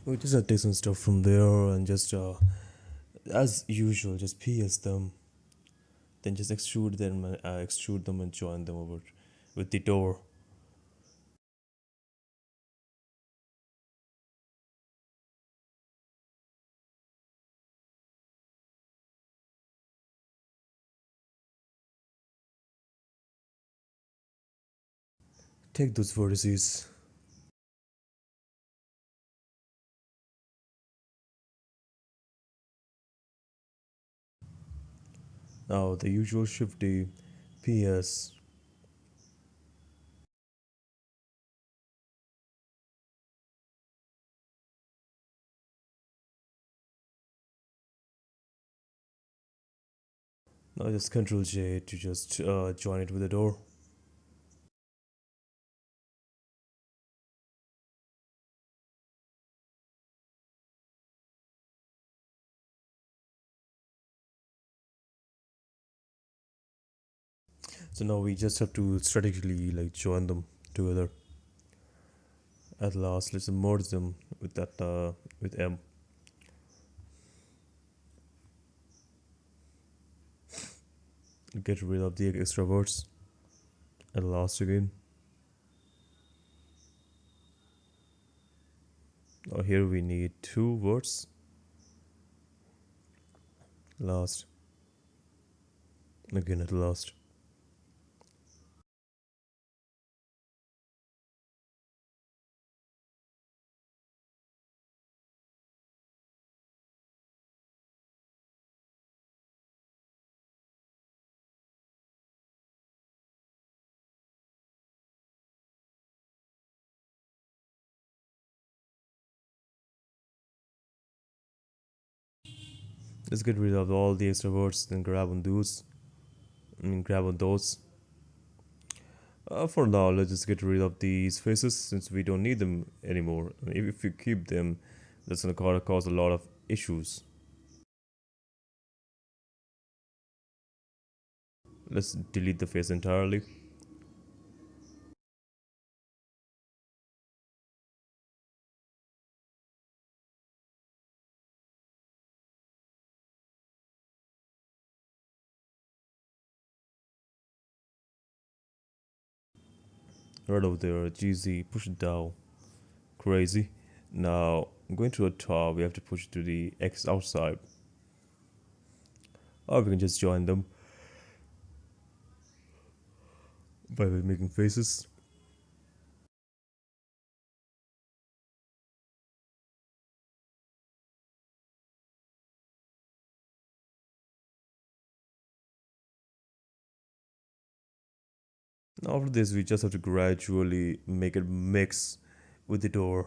We just take some stuff from there and just, as usual, just PS them, then just extrude them and join them over with the door. Take those vertices. Now the usual shift D, PS. Now just Control J to just join it with the door. So now we just have to strategically like join them together. At last, let's merge them with that with M. Get rid of the extra words. At last again. Now here we need two words. Last. Again at last. Let's get rid of all the extra words, then grab on those. Grab on those. For now, let's just get rid of these faces since we don't need them anymore. If you keep them, that's gonna cause a lot of issues. Let's delete the face entirely. Right over there, GZ, push it down. Crazy. Now, going to the top, we have to push it to the X outside. Or we can just join them by making faces. Now after this, we just have to gradually make it mix with the door.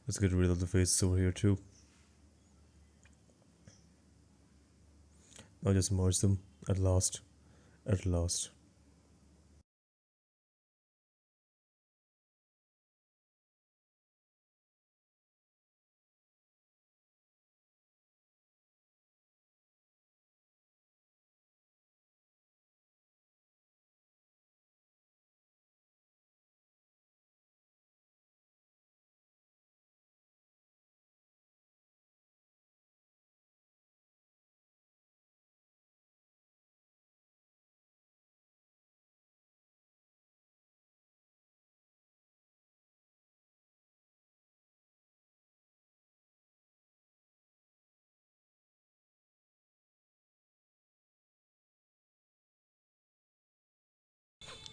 Let's get rid of the faces over here too. Now just merge them at last. At last.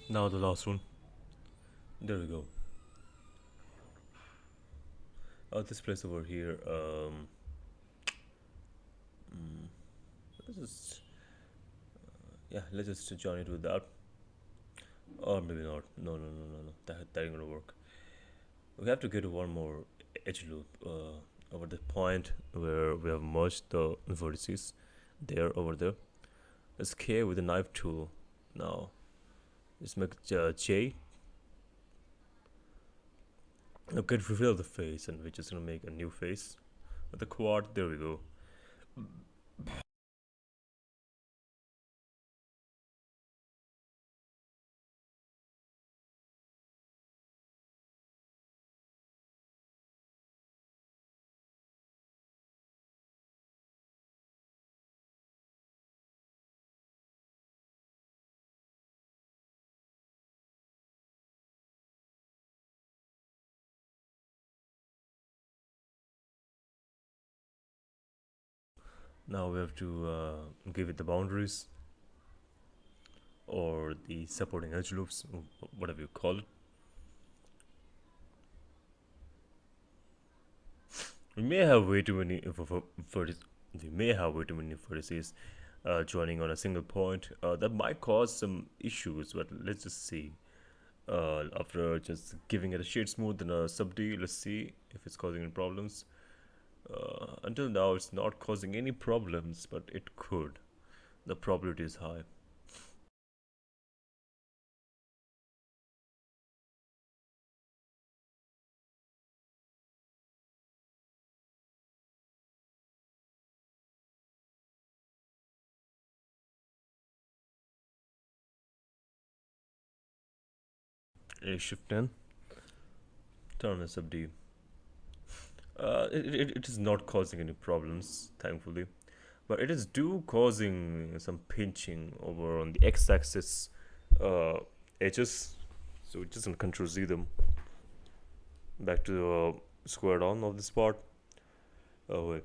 Now the last one. There we go. This place over here. Let's just yeah, let's just join it with that, or maybe not. No, no, no, no, no. That ain't gonna work. We have to get one more edge loop over the point where we have merged the vertices. There, over there. Let's K with the knife tool. Now, let's make J. Now get rid of the face, and we're just gonna make a new face with the quad. There we go. Now we have to give it the boundaries or the supporting edge loops, whatever you call it. We may have way too many we may have way too many vertices joining on a single point. That might cause some issues, but let's just see. After just giving it a shade smooth and a sub D, let's see if it's causing any problems. Until now, it's not causing any problems, but it could. The probability is high. A shift 10, turn a sub D. It is not causing any problems, thankfully, but it is do causing some pinching over on the x-axis edges. So we're just gonna control Z them back to the square down of this part. Oh wait,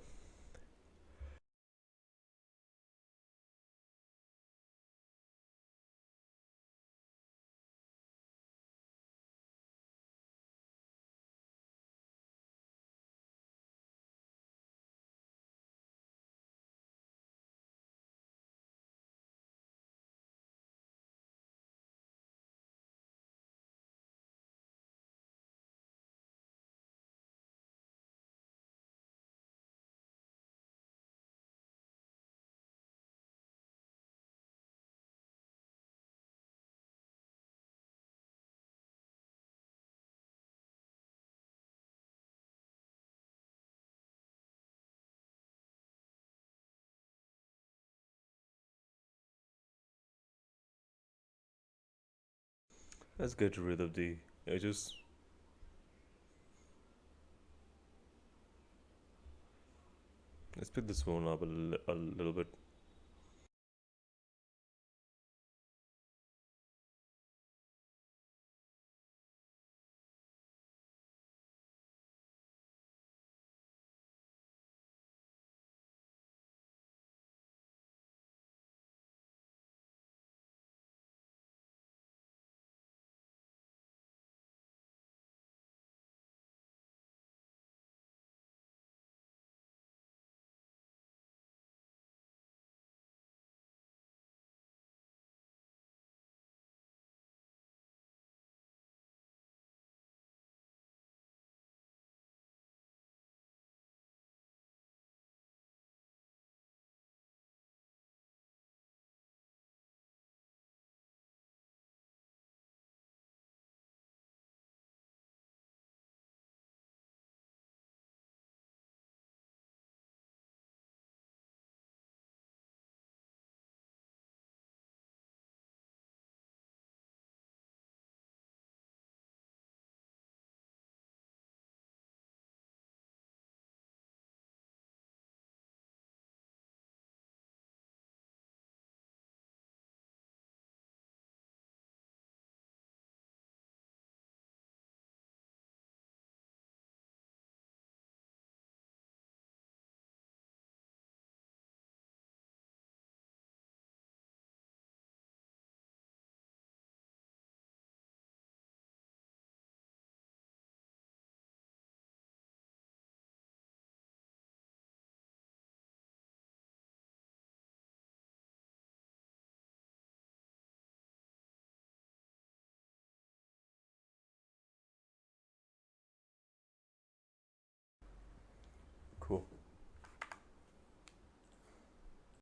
let's get rid of the edges. Let's pick this one up a little bit.